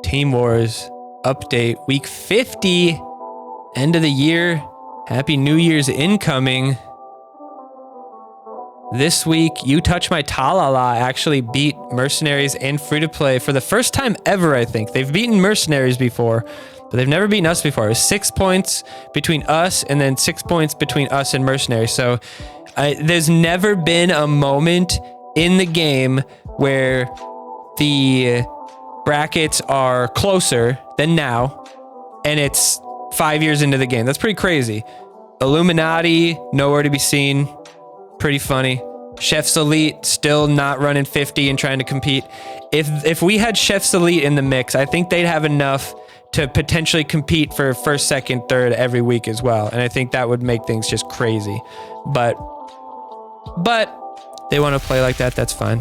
Team Wars update, week 50, end of the year. Happy New Year's incoming. This week, UTouchMyTalala actually beat Mercenaries and Free-to-Play for the first time ever, I think. They've beaten Mercenaries before, but they've never beaten us before. It was 6 points between us and then 6 points between us and Mercenaries. So there's never been a moment in the game where the brackets are closer than now, and it's 5 years into the game. That's pretty crazy. Illuminati, nowhere to be seen. Pretty funny. Chef's Elite still not running 50 and trying to compete. If we had Chef's Elite in the mix, I think they'd have enough to potentially compete for first, second, third every week as well. And I think that would make things just crazy. But they want to play like that, that's fine.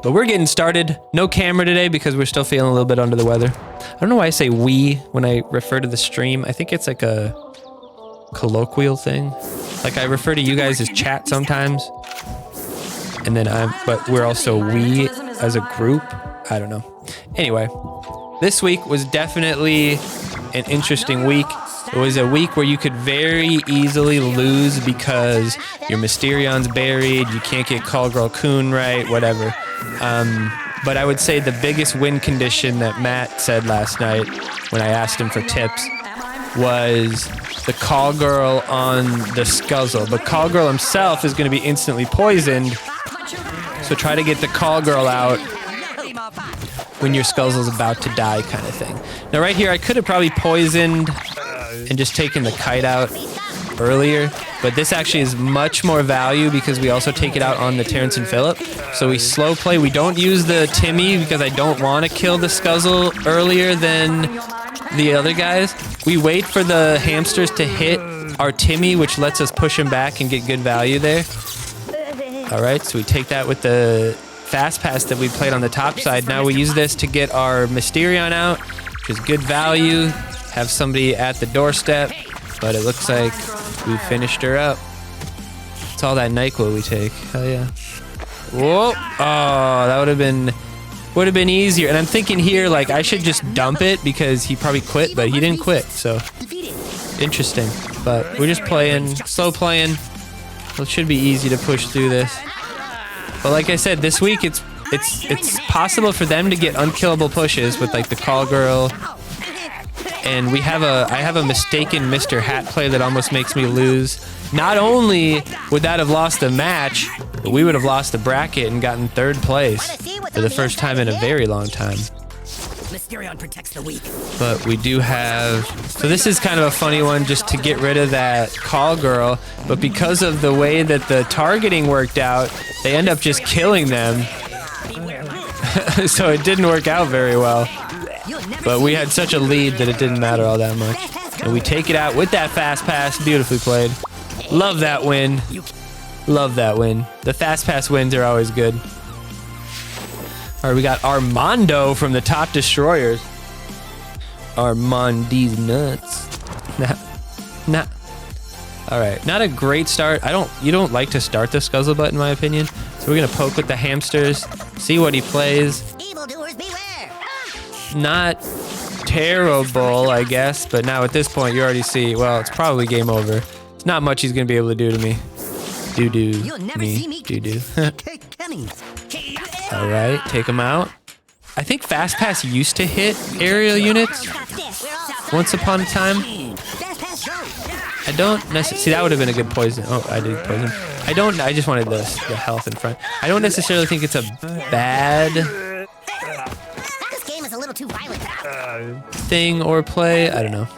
But we're getting started. No camera today because we're still feeling a little bit under the weather. I don't know why I say we when I refer to the stream. I think it's like a colloquial thing. Like I refer to you guys as chat sometimes. And then but we're also we as a group. I don't know. Anyway, this week was definitely an interesting week. It was a week where you could very easily lose because your Mysterion's buried, you can't get Call Girl Coon right, whatever. But I would say the biggest win condition that Matt said last night when I asked him for tips was the Call Girl on the Scuzzle. But Call Girl himself is going to be instantly poisoned, so try to get the Call Girl out when your Scuzzle's about to die kind of thing. Now right here, I could have probably poisoned and just taken the kite out earlier, but this actually is much more value because we also take it out on the Terrence and Phillip. So we slow play. We don't use the Timmy because I don't want to kill the Scuzzle earlier than the other guys. We wait for the hamsters to hit our Timmy, which lets us push him back and get good value there. All right, so we take that with the fast pass that we played on the top side. Now we use this to get our Mysterion out, which is good value. Have somebody at the doorstep, but it looks like we finished her up. It's all that NyQuil we take. Hell yeah. Whoa. Oh, that would have been easier. And I'm thinking here, like, I should just dump it because he probably quit, but he didn't quit, so interesting. But we're just playing, slow playing. It should be easy to push through this. But like I said, this week it's possible for them to get unkillable pushes with like the Call Girl. And I have a mistaken Mr. Hat play that almost makes me lose. Not only would that have lost the match, but we would have lost the bracket and gotten third place for the first time in a very long time. Mysterion protects the weak. But we do have, so this is kind of a funny one just to get rid of that Call Girl, but because of the way that the targeting worked out, they end up just killing them. So it didn't work out very well. But we had such a lead that it didn't matter all that much. And we take it out with that fast pass. Beautifully played. Love that win. Love that win. The fast pass wins are always good. All right, we got Armando from the Top Destroyers. Armandi's nuts. Nah. All right, not a great start. You don't like to start the Scuzzlebutt in my opinion. So we're gonna poke with the hamsters, see what he plays. Evildoers beware. Not terrible, I guess, but now at this point you already see, well, it's probably game over. There's not much he's gonna be able to do to me. Do. All right, take him out. I think Fast Pass used to hit aerial units once upon a time. I don't necessarily, see that would have been a good poison. Oh, I did poison. I just wanted the health in front. I don't necessarily think it's a bad This game is a little too violent. thing or play. I don't know.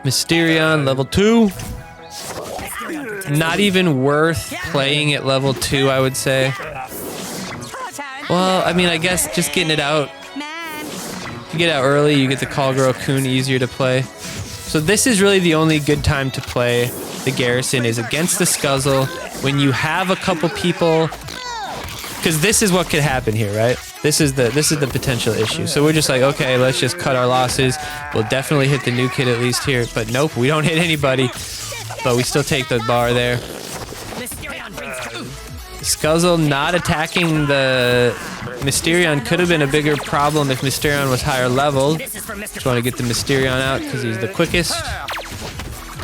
Mysterion level 2. Not even worth playing at level 2, I would say. Well, I mean, I guess just getting it out. You get out early, you get the Call Girl Coon easier to play. So this is really the only good time to play the Garrison is against the Scuzzle when you have a couple people, because this is what could happen here, right? This is the potential issue. So we're just like, okay, let's just cut our losses. We'll definitely hit the new kid at least here, but nope, we don't hit anybody. But we still take the bar there. Scuzzle not attacking the Mysterion could have been a bigger problem if Mysterion was higher level. Just want to get the Mysterion out because he's the quickest.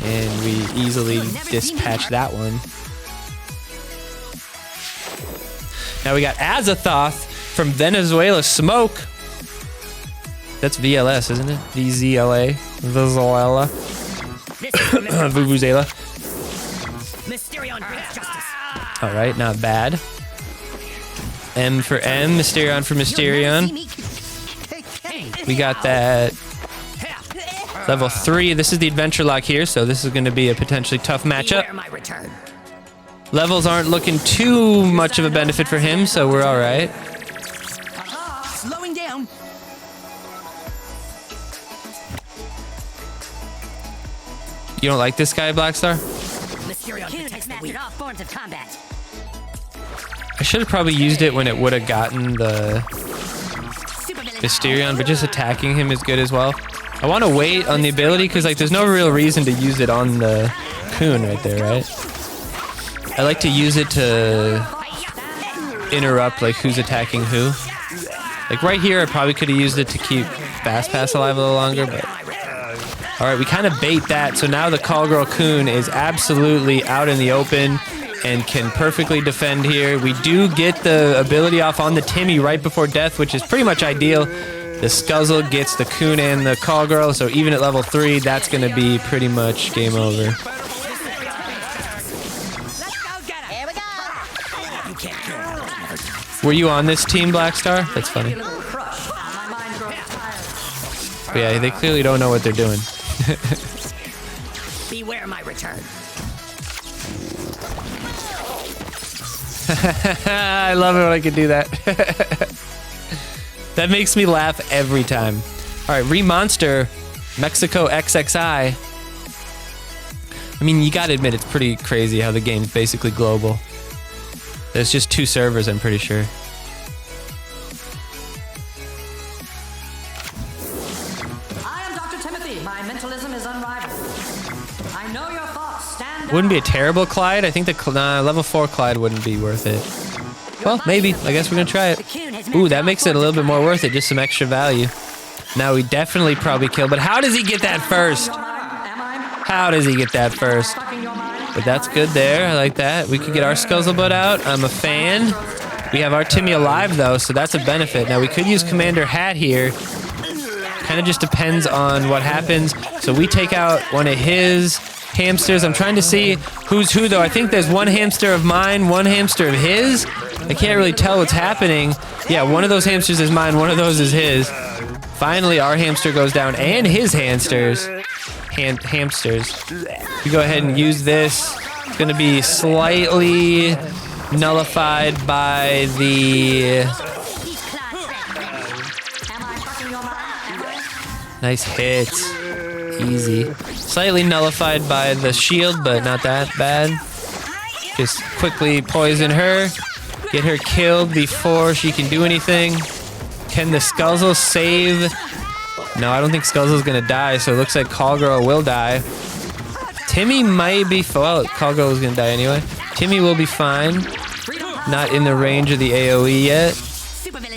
And we easily dispatch that one. Now we got Azathoth from Venezuela Smoke. That's VLS, isn't it? VZLA. Venezuela. Vuvuzela. All right, not bad. M for M, Mysterion for Mysterion. We got that level 3. This is the adventure lock here, so this is going to be a potentially tough matchup. Levels aren't looking too much of a benefit for him, so we're all right. Slowing down. You don't like this guy, Blackstar? I should have probably used it when it would have gotten the Mysterion, but just attacking him is good as well. I want to wait on the ability because like there's no real reason to use it on the Coon right there, right? I like to use it to interrupt like who's attacking who. Like right here, I probably could have used it to keep Fast Pass alive a little longer, but... Alright, we kind of bait that, so now the Callgirl Coon is absolutely out in the open and can perfectly defend here. We do get the ability off on the Timmy right before death, which is pretty much ideal. The Scuzzle gets the Coon and the Callgirl, so even at level 3, that's going to be pretty much game over. Were you on this team, Blackstar? That's funny. But yeah, they clearly don't know what they're doing. Beware my return. I love it when I can do that. That makes me laugh every time. All right, Remonster, Mexico XXI. I mean, you gotta admit, it's pretty crazy how the game's basically global. There's just 2 servers, I'm pretty sure. Wouldn't be a terrible Clyde. I think the level 4 Clyde wouldn't be worth it. Well, maybe. I guess we're gonna try it. Ooh, that makes it a little bit more worth it. Just some extra value. Now we definitely probably kill, but how does he get that first? How does he get that first? But that's good there. I like that. We could get our Scuzzlebutt out. I'm a fan. We have our Timmy alive though, so that's a benefit. Now we could use Commander Hat here. Kind of just depends on what happens. So we take out one of his hamsters. I'm trying to see who's who though. I think there's one hamster of mine, one hamster of his. I can't really tell what's happening. Yeah, one of those hamsters is mine, one of those is his. Finally, our hamster goes down and his hamsters. Hamsters. We go ahead and use this. It's gonna be slightly nullified by the... Nice hits. Easy. Slightly nullified by the shield, but not that bad. Just quickly poison her. Get her killed before she can do anything. Can the Scuzzle save? No, I don't think Scuzzle's gonna die, so it looks like Callgirl will die. Timmy might be... Well, Callgirl was gonna die anyway. Timmy will be fine. Not in the range of the AoE yet.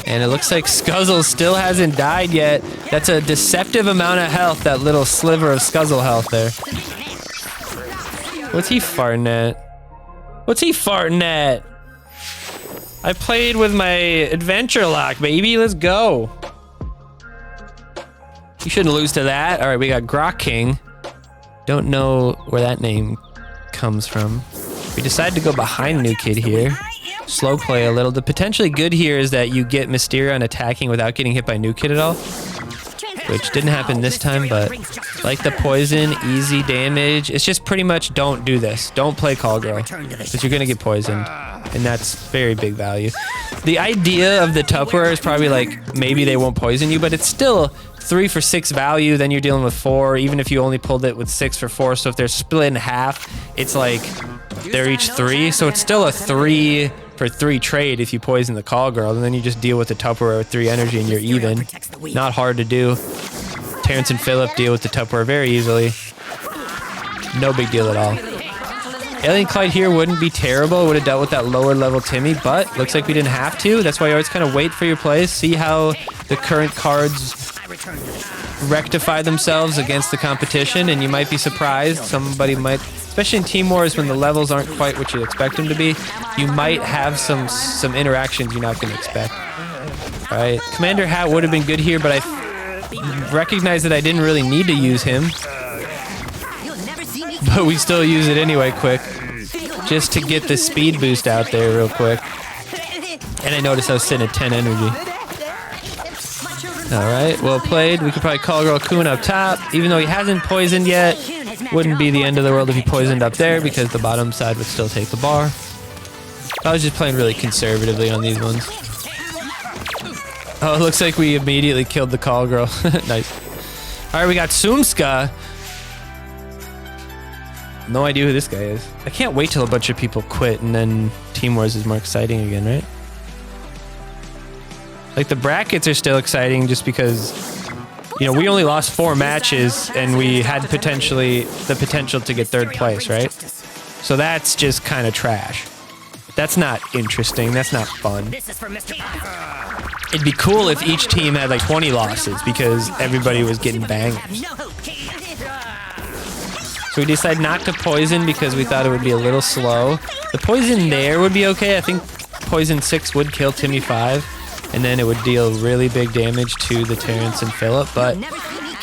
And it looks like Scuzzle still hasn't died yet. That's a deceptive amount of health, that little sliver of Scuzzle health there. What's he farting at? What's he farting at? I played with my adventure lock, baby. Let's go. You shouldn't lose to that. All right, we got Grok King. Don't know where that name comes from. We decided to go behind New Kid here. Slow play a little. The potentially good here is that you get Mysterion attacking without getting hit by New Kid at all. Which didn't happen this time, but like the poison, easy damage. It's just pretty much don't do this. Don't play Callgirl, because you're going to get poisoned. And that's very big value. The idea of the Tupperware is probably like, maybe they won't poison you, but it's still 3 for 6 value, then you're dealing with 4, even if you only pulled it with 6 for 4. So if they're split in half, it's like they're each 3. So it's still a 3 for 3 trade if you poison the Callgirl, and then you just deal with the Tupperware with 3 energy and you're even. Not hard to do. Terrence and Phillip deal with the Tupperware very easily. No big deal at all. Alien Clyde here wouldn't be terrible. Would have dealt with that lower level Timmy, but looks like we didn't have to. That's why you always kind of wait for your plays. See how the current cards rectify themselves against the competition, and you might be surprised. Somebody might, especially in Team Wars when the levels aren't quite what you expect them to be, you might have some interactions you're not going to expect. All right, Commander Hat would have been good here, but I recognize that I didn't really need to use him. But we still use it anyway quick, just to get the speed boost out there real quick. And I noticed I was sitting at 10 energy. Alright, well played. We could probably call Girl Coon up top. Even though he hasn't poisoned yet, wouldn't be the end of the world if he poisoned up there because the bottom side would still take the bar. I was just playing really conservatively on these ones. Oh, it looks like we immediately killed the call girl. Nice. Alright, we got Sumska. No idea who this guy is. I can't wait till a bunch of people quit and then Team Wars is more exciting again, right? Like the brackets are still exciting just because, you know, we only lost 4 matches and we had the potential to get 3rd place, right? So that's just kind of trash. That's not interesting. That's not fun. It'd be cool if each team had like 20 losses because everybody was getting bangers. So we decided not to poison because we thought it would be a little slow. The poison there would be okay. I think poison 6 would kill Timmy 5, and then it would deal really big damage to the Terrence and Philip. But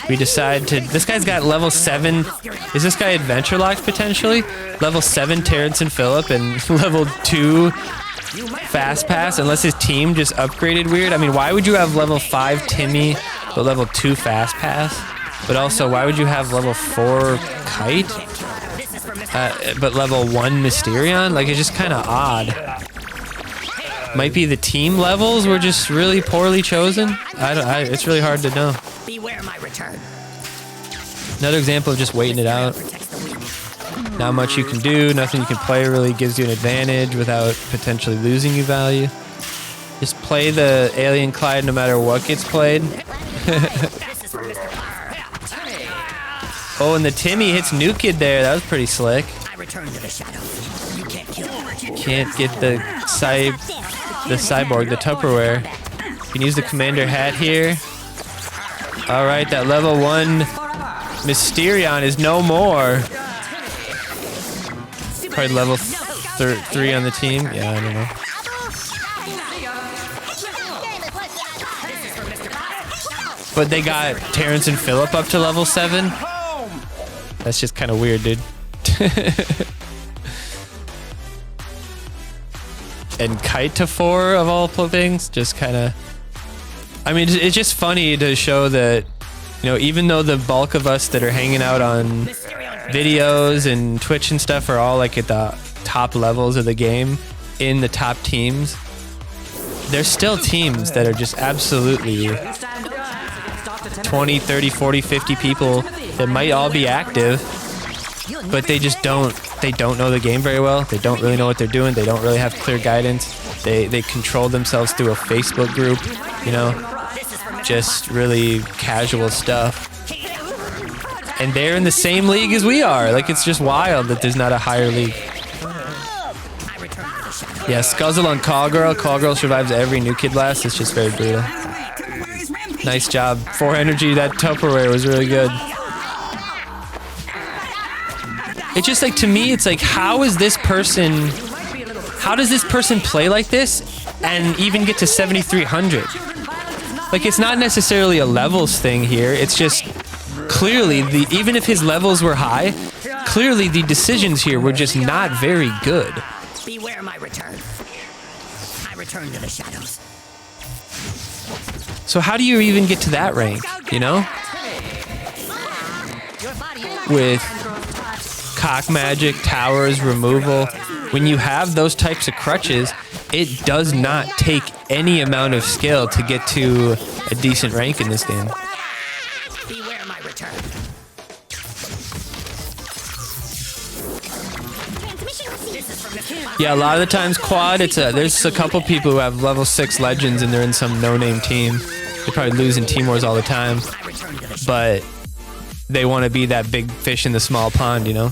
we decided to. This guy's got level 7. Is this guy adventure locked potentially? Level 7 Terrence and Philip and level 2 fast pass. Unless his team just upgraded weird. I mean, why would you have level 5 Timmy but level 2 fast pass? But also, why would you have level 4 Kite, but level 1 Mysterion? Like, it's just kind of odd. Might be the team levels were just really poorly chosen. It's really hard to know. Beware my return. Another example of just waiting it out. Not much you can do. Nothing you can play really gives you an advantage without potentially losing you value. Just play the Alien Clyde no matter what gets played. Oh, and the Timmy hits New Kid there. That was pretty slick. I return to the shadows. You can't kill me. Can't get the cyborg, the Tupperware. You can use the Commander Hat here. All right, that level 1 Mysterion is no more. Probably level 3 on the team. Yeah, I don't know. But they got Terrence and Philip up to level 7. That's just kind of weird, dude. And Kite to 4 of all things, just kind of. I mean, it's just funny to show that, you know, even though the bulk of us that are hanging out on videos and Twitch and stuff are all like at the top levels of the game, in the top teams, there's still teams that are just absolutely 20, 30, 40, 50 people that might all be active, but they just don't know the game very well. They don't really know what they're doing. They don't really have clear guidance. They control themselves through a Facebook group, you know, just really casual stuff. And they're in the same league as we are. Like, it's just wild that there's not a higher league. Yeah, Scuzzle on Call Girl. Call Girl survives every New Kid blast. It's just very brutal. Nice job. 4 energy. That Tupperware was really good. It's just like, to me, it's like, how does this person play like this and even get to 7,300? Like, it's not necessarily a levels thing here. It's just clearly, even if his levels were high, clearly the decisions here were just not very good. Beware my return. I return to the shadows. So how do you even get to that rank, you know? With cock magic, towers, removal, when you have those types of crutches, it does not take any amount of skill to get to a decent rank in this game. Beware my return. Yeah, a lot of the times quad, there's a couple people who have level 6 legends and they're in some no-name team. They probably lose in Team Wars all the time, but they want to be that big fish in the small pond, you know?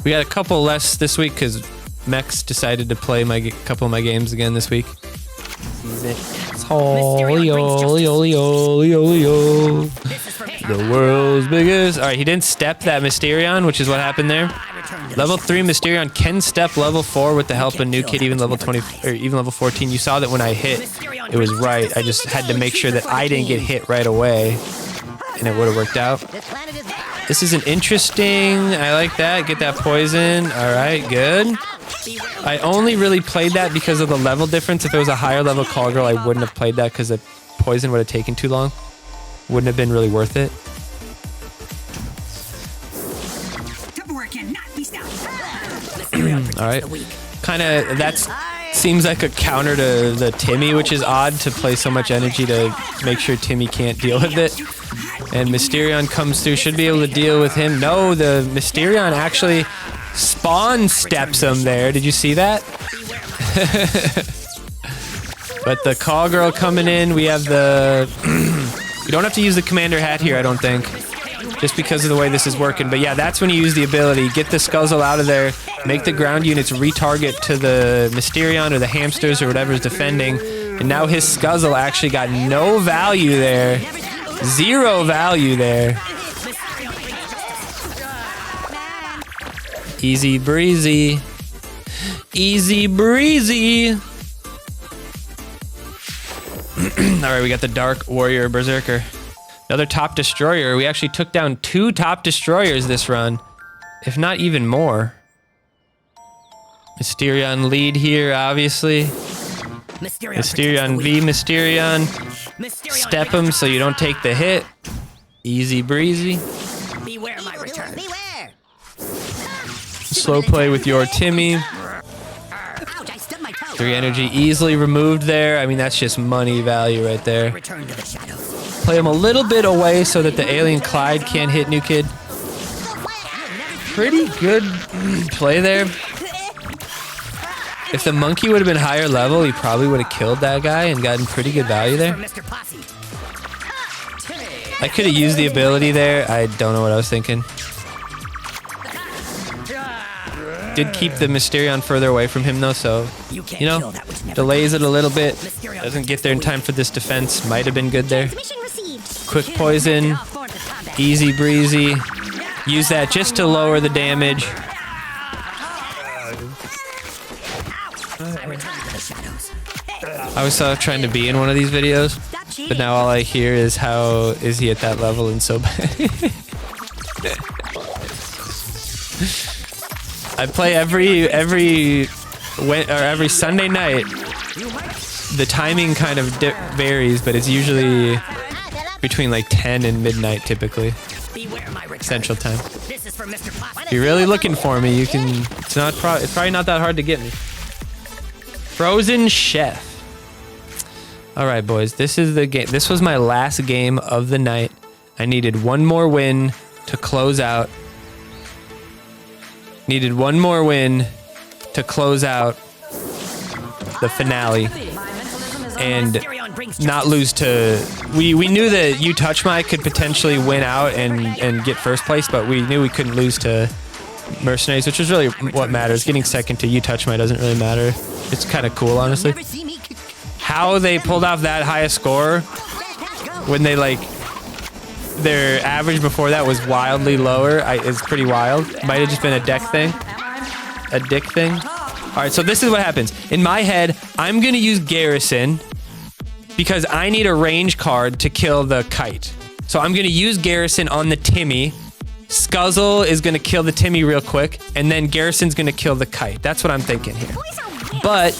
We got a couple less this week because Mex decided to play a couple of my games again this week. Holy, holy, holy, holy, holy, holy. The world's biggest. All right, he didn't step that Mysterion, which is what happened there. Level 3 Mysterion can step level 4 with the help of New Kid, even level 20 or even level 14. You saw that when I hit, it was right. I just had to make sure that I didn't get hit right away, and it would have worked out. This is an interesting. I like that. Get that poison. All right, good. I only really played that because of the level difference. If it was a higher level call girl, I wouldn't have played that because the poison would have taken too long. Wouldn't have been really worth it. All right, kind of. That seems like a counter to the Timmy, which is odd to play so much energy to make sure Timmy can't deal with it. And Mysterion comes through, should be able to deal with him. No, the Mysterion actually spawn steps him there. Did you see that? But the call girl coming in, we have the... You don't have to use the commander hat here, I don't think. Just because of the way this is working. But yeah, that's when you use the ability. Get the Scuzzle out of there. Make the ground units retarget to the Mysterion or the hamsters or whatever's defending. And now his Scuzzle actually got no value there. 0 value there. Easy breezy. Easy breezy. Alright, we got the Dark Warrior Berserker. Another top destroyer. We actually took down 2 top destroyers this run. If not even more. Mysterion lead here, obviously. Mysterion v Mysterion. Step him so you don't take the hit. Easy breezy. Beware my return. Beware. Slow play with your Timmy. 3 energy easily removed there. I mean, that's just money value right there. Return to the shadows. Play him a little bit away so that the alien Clyde can't hit New Kid. Pretty good play there. If the monkey would have been higher level, he probably would have killed that guy and gotten pretty good value there. I could have used the ability there. I don't know what I was thinking. Did keep the Mysterion further away from him though, so, you know, delays it a little bit. Doesn't get there in time for this defense. Might have been good there. Quick poison. Easy breezy. Use that just to lower the damage. I was trying to be in one of these videos, but now all I hear is how is he at that level and so bad. I play every Sunday night. The timing kind of varies, but it's usually between like 10 and midnight typically. Central time. If you're really looking for me, you can. It's probably not that hard to get me. Frozen Chef. All right, boys. This is the game. This was my last game of the night. I needed one more win to close out. Needed one more win to close out the finale and not lose to... We knew that UTouchMy could potentially win out and get first place, but we knew we couldn't lose to Mercenaries, which is really what matters. Getting second to UTouchMy doesn't really matter. It's kind of cool, honestly. How they pulled off that high a score when they like... Their average before that was wildly lower. It's pretty wild. Might have just been a deck thing. A dick thing. All right, so this is what happens. In my head, I'm going to use Garrison because I need a range card to kill the kite. So I'm going to use Garrison on the Timmy. Scuzzle is going to kill the Timmy real quick, and then Garrison's going to kill the kite. That's what I'm thinking here. But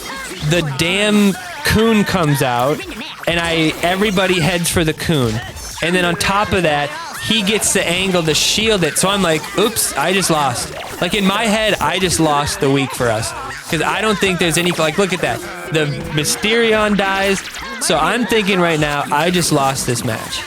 the damn coon comes out, and everybody heads for the coon. And then on top of that, he gets the angle to shield it. So I'm like, oops, I just lost. Like in my head, I just lost the week for us. Because I don't think there's any, like, look at that. The Mysterion dies. So I'm thinking right now, I just lost this match.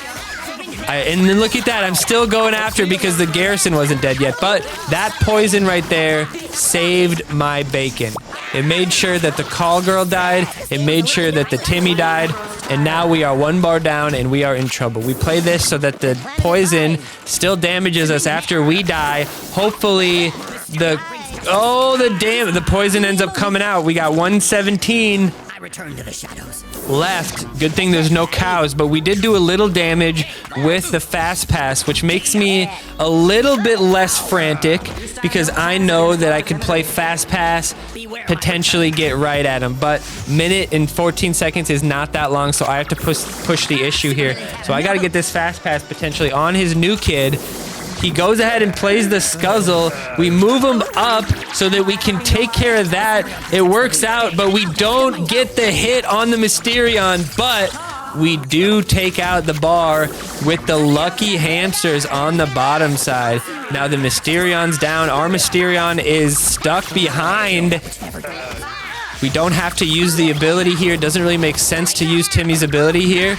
And then look at that, I'm still going after it because the Garrison wasn't dead yet. But that poison right there saved my bacon. It made sure that the call girl died. It made sure that the Timmy died. And now we are 1 bar down and we are in trouble. We play this so that the poison still damages us after we die. Hopefully the poison ends up coming out. We got 117 I return to the shadows. left. Good thing there's no cows, but we did do a little damage with the fast pass, which makes me a little bit less frantic because I know that I could play fast pass, potentially get right at him. But minute and 14 seconds is not that long, so I have to push the issue here. So I got to get this fast pass potentially on his new kid. He goes ahead and plays the Scuzzle. We move him up so that we can take care of that. It works out, but we don't get the hit on the Mysterion, but we do take out the bar with the lucky hamsters on the bottom side. Now the Mysterion's down. Our Mysterion is stuck behind. We don't have to use the ability here. It doesn't really make sense to use Timmy's ability here.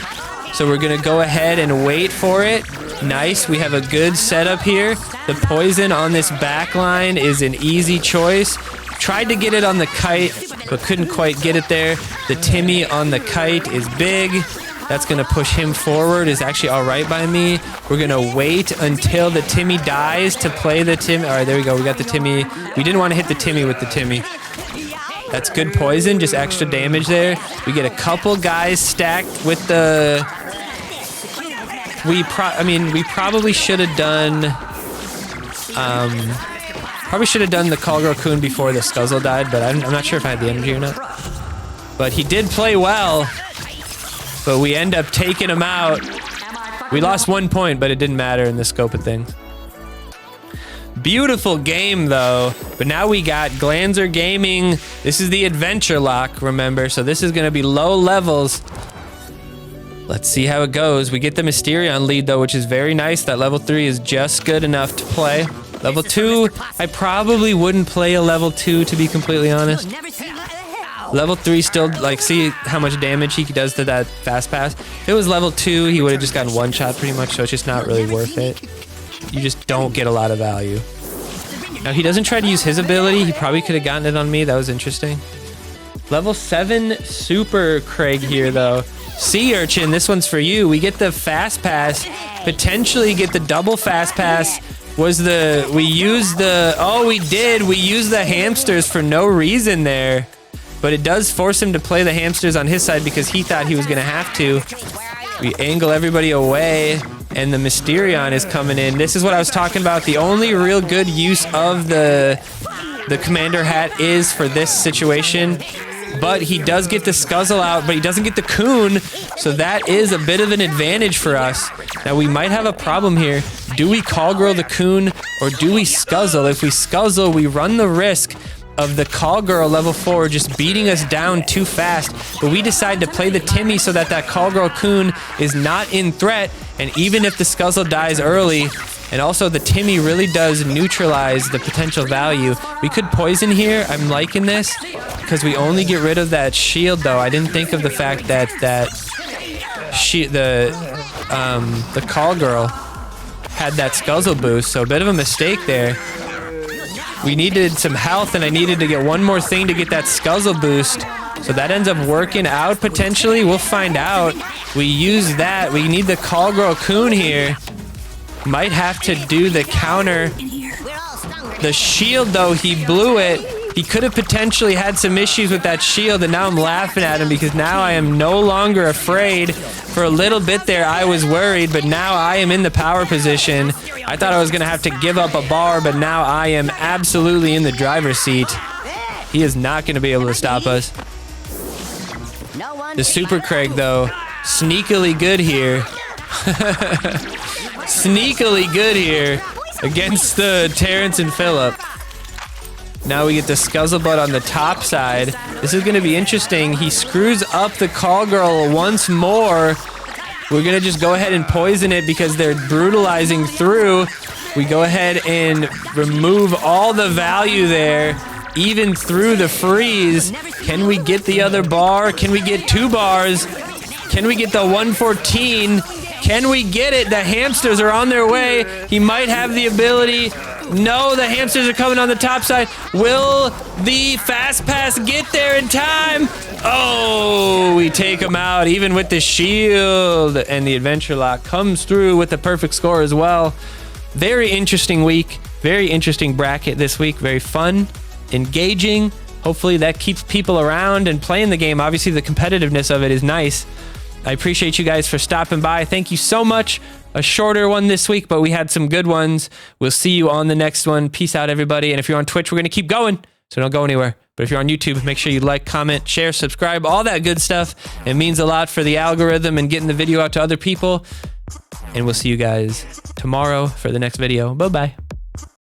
So we're going to go ahead and wait for it. Nice. We have a good setup here. The poison on this back line is an easy choice. Tried to get it on the kite, but couldn't quite get it there. The Timmy on the kite is big. That's going to push him forward. Is actually all right by me. We're going to wait until the Timmy dies to play the Timmy. All right, there we go. We got the Timmy. We didn't want to hit the Timmy with the Timmy. That's good poison, just extra damage there. We get a couple guys stacked with the... We probably should have done... probably should have done the Call Girl Coon before the Scuzzle died, but I'm not sure if I had the energy or not. But he did play well, but we end up taking him out. We lost 1 point, but it didn't matter in the scope of things. Beautiful game, though. But now we got Glanzer Gaming. This is the Adventure Lock, remember? So this is going to be low levels. Let's see how it goes. We get the Mysterion lead, though, which is very nice. That level 3 is just good enough to play. Level 2, I probably wouldn't play a level 2, to be completely honest. Level 3 still, like, see how much damage he does to that fast pass? If it was level 2, he would have just gotten one shot pretty much, so it's just not really worth it. You just don't get a lot of value. Now, he doesn't try to use his ability. He probably could have gotten it on me. That was interesting. Level 7 Super Craig here, though. Sea Urchin, this one's for you. We get the fast pass, potentially get the double fast pass. We used the hamsters for no reason there. But it does force him to play the hamsters on his side because he thought he was going to have to. We angle everybody away, and the Mysterion is coming in. This is what I was talking about. The only real good use of the Commander Hat is for this situation. But he does get the Scuzzle out, but he doesn't get the Coon. So that is a bit of an advantage for us. Now, we might have a problem here. Do we Call Girl the Coon, or do we Scuzzle? If we Scuzzle, we run the risk of the Call Girl level 4 just beating us down too fast. But we decide to play the Timmy so that Call Girl Coon is not in threat. And even if the Scuzzle dies early, and also the Timmy really does neutralize the potential value. We could poison here. I'm liking this because we only get rid of that shield, though. I didn't think of the fact that the Call Girl had that Scuzzle boost, so a bit of a mistake there. We needed some health, and I needed to get one more thing to get that Scuzzle boost. So that ends up working out potentially. We'll find out. We use that. We need the Call Girl Coon here. Might have to do the counter. The shield, though, he blew it. He could have potentially had some issues with that shield, and now I'm laughing at him because now I am no longer afraid. For a little bit there, I was worried, but now I am in the power position. I thought I was going to have to give up a bar, but now I am absolutely in the driver's seat. He is not going to be able to stop us. The Super Craig, though, sneakily good here. Sneakily good here against the Terrence and Phillip. Now we get the Scuzzlebutt on the top side. This is going to be interesting. He screws up the Call Girl once more. We're going to just go ahead and poison it because they're brutalizing through. We go ahead and remove all the value there, even through the freeze. Can we get the other bar? Can we get 2 bars? Can we get the 114? Can we get it? The hamsters are on their way. He might have the ability. No, the hamsters are coming on the top side. Will the fast pass get there in time? Oh, we take him out even with the shield. And the Adventure Lock comes through with the perfect score as well. Very interesting week. Very interesting bracket this week. Very fun, engaging. Hopefully that keeps people around and playing the game. Obviously, the competitiveness of it is nice. I appreciate you guys for stopping by. Thank you so much. A shorter one this week, but we had some good ones. We'll see you on the next one. Peace out, everybody. And if you're on Twitch, we're going to keep going, so don't go anywhere. But if you're on YouTube, make sure you like, comment, share, subscribe, all that good stuff. It means a lot for the algorithm and getting the video out to other people. And we'll see you guys tomorrow for the next video. Bye-bye.